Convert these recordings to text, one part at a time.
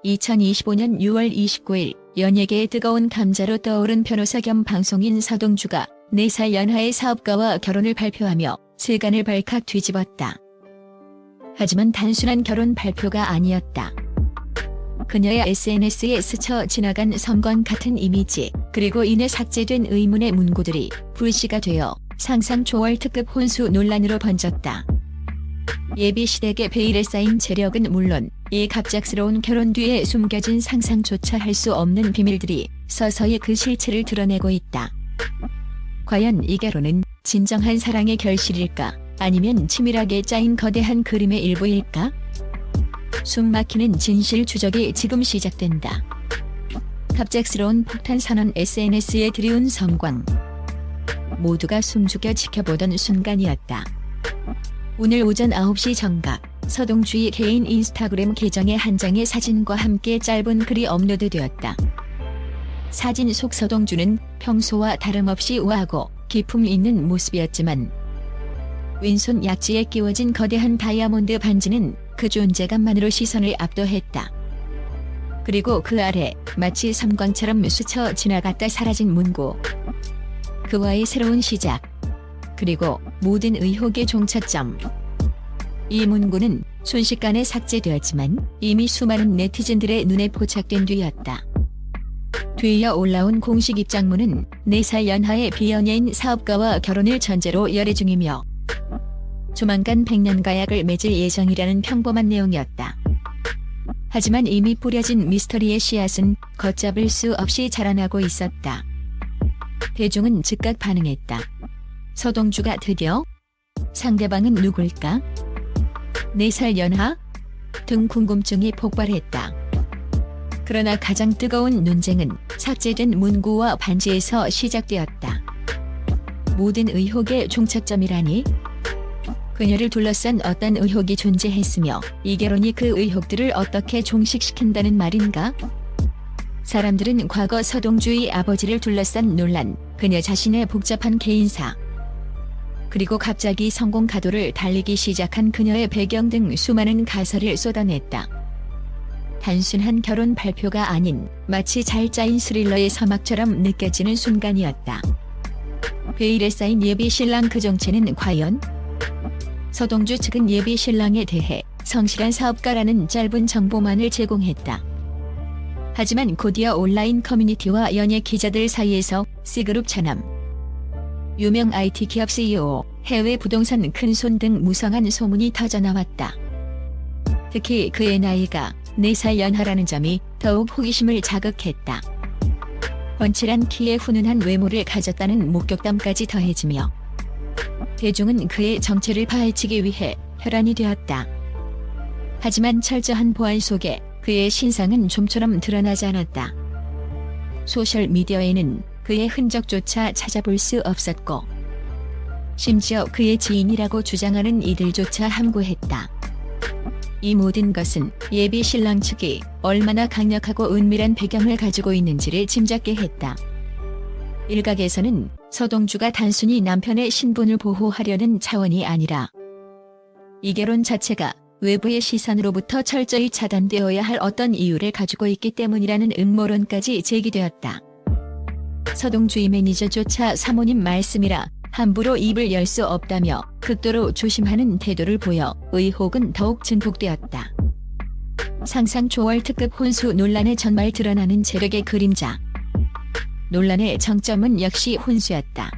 2025년 6월 29일 연예계의 뜨거운 감자로 떠오른 변호사 겸 방송인 서동주가 4살 연하의 사업가와 결혼을 발표하며 세간을 발칵 뒤집었다. 하지만 단순한 결혼 발표가 아니었다. 그녀의 SNS에 스쳐 지나간 섬광 같은 이미지, 그리고 이내 삭제된 의문의 문구들이 불씨가 되어 상상 초월 특급 혼수 논란으로 번졌다. 예비시댁의 베일에 쌓인 재력은 물론 이 갑작스러운 결혼 뒤에 숨겨진 상상조차 할 수 없는 비밀들이 서서히 그 실체를 드러내고 있다. 과연 이 결혼은 진정한 사랑의 결실일까? 아니면 치밀하게 짜인 거대한 그림의 일부일까? 숨막히는 진실 추적이 지금 시작된다. 갑작스러운 폭탄 선언, SNS에 들이운 섬광. 모두가 숨죽여 지켜보던 순간이었다. 오늘 오전 9시 정각, 서동주의 개인 인스타그램 계정에 한 장의 사진과 함께 짧은 글이 업로드되었다. 사진 속 서동주는 평소와 다름없이 우아하고 기품 있는 모습이었지만 왼손 약지에 끼워진 거대한 다이아몬드 반지는 그 존재감만으로 시선을 압도했다. 그리고 그 아래 마치 섬광처럼 스쳐 지나갔다 사라진 문구. 그와의 새로운 시작. 그리고 모든 의혹의 종착점. 이 문구는 순식간에 삭제되었지만 이미 수많은 네티즌들의 눈에 포착된 뒤였다. 뒤이어 올라온 공식 입장문은 4살 연하의 비연예인 사업가와 결혼을 전제로 열애 중이며 조만간 백년가약을 맺을 예정이라는 평범한 내용이었다. 하지만 이미 뿌려진 미스터리의 씨앗은 걷잡을 수 없이 자라나고 있었다. 대중은 즉각 반응했다. 서동주가 드디어? 상대방은 누굴까? 4살 연하? 등 궁금증이 폭발했다. 그러나 가장 뜨거운 논쟁은 삭제된 문구와 반지에서 시작되었다. 모든 의혹의 종착점이라니? 그녀를 둘러싼 어떤 의혹이 존재했으며 이 결혼이 그 의혹들을 어떻게 종식시킨다는 말인가? 사람들은 과거 서동주의 아버지를 둘러싼 논란, 그녀 자신의 복잡한 개인사, 그리고 갑자기 성공 가도를 달리기 시작한 그녀의 배경 등 수많은 가설을 쏟아냈다. 단순한 결혼 발표가 아닌 마치 잘 짜인 스릴러의 서막처럼 느껴지는 순간이었다. 베일에 쌓인 예비 신랑 그 정체는 과연? 서동주 측은 예비 신랑에 대해 성실한 사업가라는 짧은 정보만을 제공했다. 하지만 곧이어 온라인 커뮤니티와 연예 기자들 사이에서 C그룹 차남, 유명 IT 기업 CEO, 해외 부동산 큰손 등 무성한 소문이 터져나왔다. 특히 그의 나이가 4살 연하라는 점이 더욱 호기심을 자극했다. 번칠한 키에 훈훈한 외모를 가졌다는 목격담까지 더해지며 대중은 그의 정체를 파헤치기 위해 혈안이 되었다. 하지만 철저한 보안 속에 그의 신상은 좀처럼 드러나지 않았다. 소셜미디어에는 그의 흔적조차 찾아볼 수 없었고 심지어 그의 지인이라고 주장하는 이들조차 함구했다. 이 모든 것은 예비 신랑 측이 얼마나 강력하고 은밀한 배경을 가지고 있는지를 짐작케 했다. 일각에서는 서동주가 단순히 남편의 신분을 보호하려는 차원이 아니라 이 결혼 자체가 외부의 시선으로부터 철저히 차단되어야 할 어떤 이유를 가지고 있기 때문이라는 음모론까지 제기되었다. 서동주의 매니저조차 사모님 말씀이라 함부로 입을 열 수 없다며 극도로 조심하는 태도를 보여 의혹은 더욱 증폭되었다. 상상 초월 특급 혼수 논란의 전말 드러나는 재력의 그림자. 논란의 정점은 역시 혼수였다.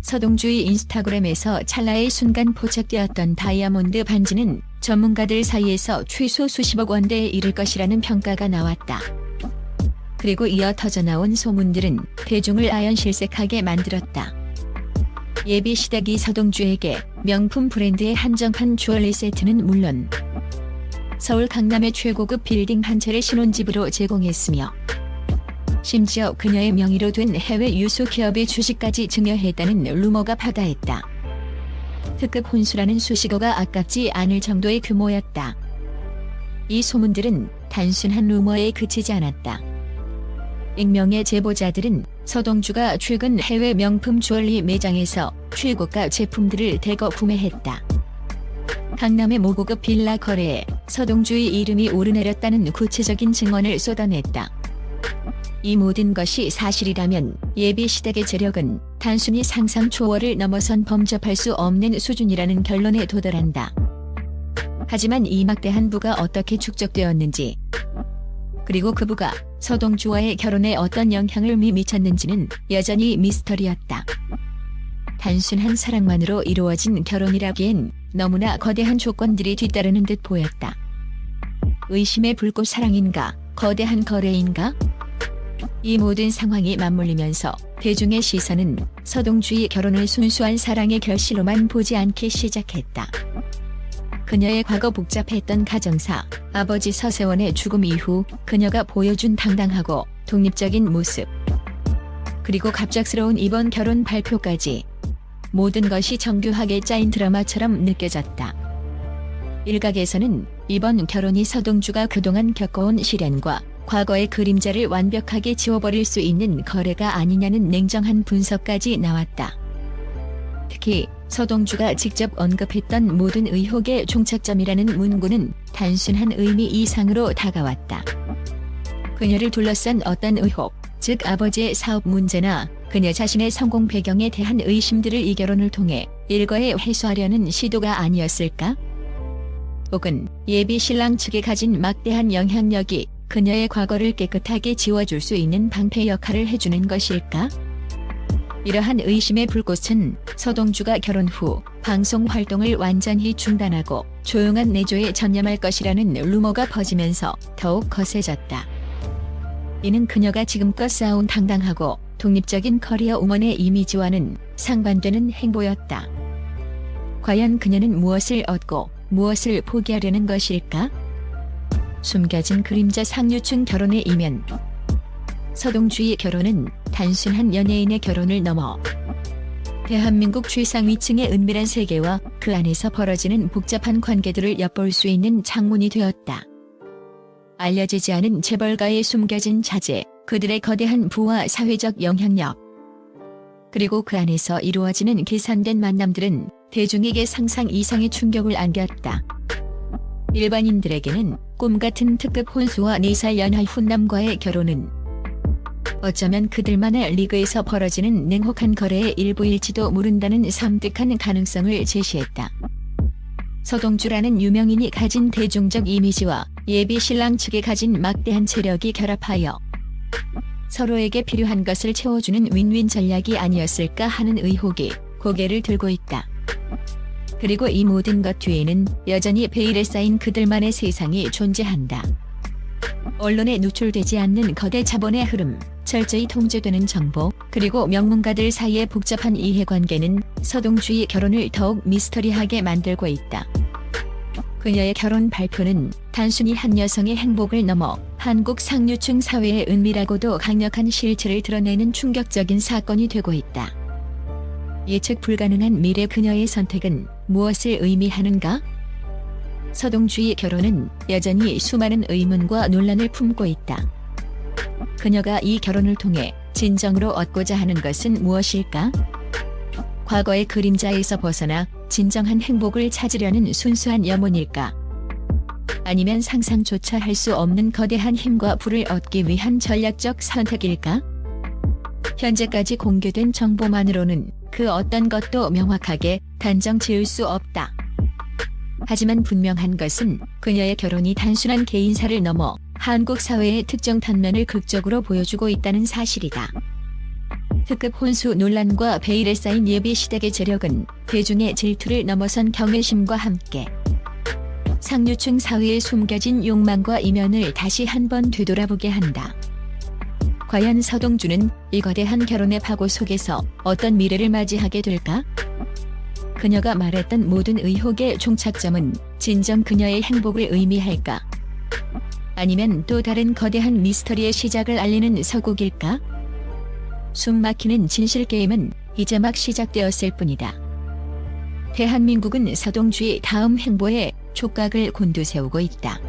서동주의 인스타그램에서 찰나의 순간 포착되었던 다이아몬드 반지는 전문가들 사이에서 최소 수십억 원대에 이를 것이라는 평가가 나왔다. 그리고 이어 터져나온 소문들은 대중을 아연실색하게 만들었다. 예비 시댁이 서동주에게 명품 브랜드의 한정판 주얼리 세트는 물론 서울 강남의 최고급 빌딩 한 채를 신혼집으로 제공했으며 심지어 그녀의 명의로 된 해외 유수 기업의 주식까지 증여했다는 루머가 파다했다. 특급 혼수라는 수식어가 아깝지 않을 정도의 규모였다. 이 소문들은 단순한 루머에 그치지 않았다. 익명의 제보자들은 서동주가 최근 해외 명품 주얼리 매장에서 최고가 제품들을 대거 구매했다. 강남의 모고급 빌라 거래에 서동주의 이름이 오르내렸다는 구체적인 증언을 쏟아냈다. 이 모든 것이 사실이라면 예비시댁의 재력은 단순히 상상 초월을 넘어선 범접할 수 없는 수준이라는 결론에 도달한다. 하지만 이 막대한 부가 어떻게 축적되었는지, 그리고 그 부가 서동주와의 결혼에 어떤 영향을 미쳤는지는 여전히 미스터리였다. 단순한 사랑만으로 이루어진 결혼이라기엔 너무나 거대한 조건들이 뒤따르는 듯 보였다. 의심의 불꽃 사랑인가, 거대한 거래인가? 이 모든 상황이 맞물리면서 대중의 시선은 서동주의 결혼을 순수한 사랑의 결실로만 보지 않기 시작했다. 그녀의 과거 복잡했던 가정사, 아버지 서세원의 죽음 이후 그녀가 보여준 당당하고 독립적인 모습, 그리고 갑작스러운 이번 결혼 발표까지 모든 것이 정교하게 짜인 드라마처럼 느껴졌다. 일각에서는 이번 결혼이 서동주가 그동안 겪어온 시련과 과거의 그림자를 완벽하게 지워버릴 수 있는 거래가 아니냐는 냉정한 분석까지 나왔다. 특히 서동주가 직접 언급했던 모든 의혹의 종착점이라는 문구는 단순한 의미 이상으로 다가왔다. 그녀를 둘러싼 어떤 의혹, 즉 아버지의 사업 문제나 그녀 자신의 성공 배경에 대한 의심들을 이 결혼을 통해 일거에 해소하려는 시도가 아니었을까? 혹은 예비 신랑 측이 가진 막대한 영향력이 그녀의 과거를 깨끗하게 지워줄 수 있는 방패 역할을 해주는 것일까? 이러한 의심의 불꽃은 서동주가 결혼 후 방송 활동을 완전히 중단하고 조용한 내조에 전념할 것이라는 루머가 퍼지면서 더욱 거세졌다. 이는 그녀가 지금껏 쌓아온 당당하고 독립적인 커리어 우먼의 이미지와는 상반되는 행보였다. 과연 그녀는 무엇을 얻고 무엇을 포기하려는 것일까? 숨겨진 그림자 상류층 결혼의 이면. 서동주의 결혼은 단순한 연예인의 결혼을 넘어 대한민국 최상위층의 은밀한 세계와 그 안에서 벌어지는 복잡한 관계들을 엿볼 수 있는 창문이 되었다. 알려지지 않은 재벌가의 숨겨진 자재, 그들의 거대한 부와 사회적 영향력, 그리고 그 안에서 이루어지는 계산된 만남들은 대중에게 상상 이상의 충격을 안겼다. 일반인들에게는 꿈같은 특급 혼수와 4살 연하 훈남과의 결혼은 어쩌면 그들만의 리그에서 벌어지는 냉혹한 거래의 일부일지도 모른다는 섬뜩한 가능성을 제시했다. 서동주라는 유명인이 가진 대중적 이미지와 예비 신랑 측이 가진 막대한 재력이 결합하여 서로에게 필요한 것을 채워주는 윈윈 전략이 아니었을까 하는 의혹이 고개를 들고 있다. 그리고 이 모든 것 뒤에는 여전히 베일에 쌓인 그들만의 세상이 존재한다. 언론에 노출되지 않는 거대 자본의 흐름, 철저히 통제되는 정보, 그리고 명문가들 사이의 복잡한 이해관계는 서동주의 결혼을 더욱 미스터리하게 만들고 있다. 그녀의 결혼 발표는 단순히 한 여성의 행복을 넘어 한국 상류층 사회의 은밀하고도 강력한 실체를 드러내는 충격적인 사건이 되고 있다. 예측 불가능한 미래 그녀의 선택은 무엇을 의미하는가? 서동주의 결혼은 여전히 수많은 의문과 논란을 품고 있다. 그녀가 이 결혼을 통해 진정으로 얻고자 하는 것은 무엇일까? 과거의 그림자에서 벗어나 진정한 행복을 찾으려는 순수한 염원일까? 아니면 상상조차 할 수 없는 거대한 힘과 부를 얻기 위한 전략적 선택일까? 현재까지 공개된 정보만으로는 그 어떤 것도 명확하게 단정 지을 수 없다. 하지만 분명한 것은 그녀의 결혼이 단순한 개인사를 넘어 한국 사회의 특정 단면을 극적으로 보여주고 있다는 사실이다. 특급 혼수 논란과 베일에 쌓인 예비시댁의 재력은 대중의 질투를 넘어선 경외심과 함께 상류층 사회의 숨겨진 욕망과 이면을 다시 한번 되돌아보게 한다. 과연 서동주는 이 거대한 결혼의 파고 속에서 어떤 미래를 맞이하게 될까? 그녀가 말했던 모든 의혹의 종착점은 진정 그녀의 행복을 의미할까? 아니면 또 다른 거대한 미스터리의 시작을 알리는 서곡일까? 숨막히는 진실 게임은 이제 막 시작되었을 뿐이다. 대한민국은 서동주의 다음 행보에 촉각을 곤두세우고 있다.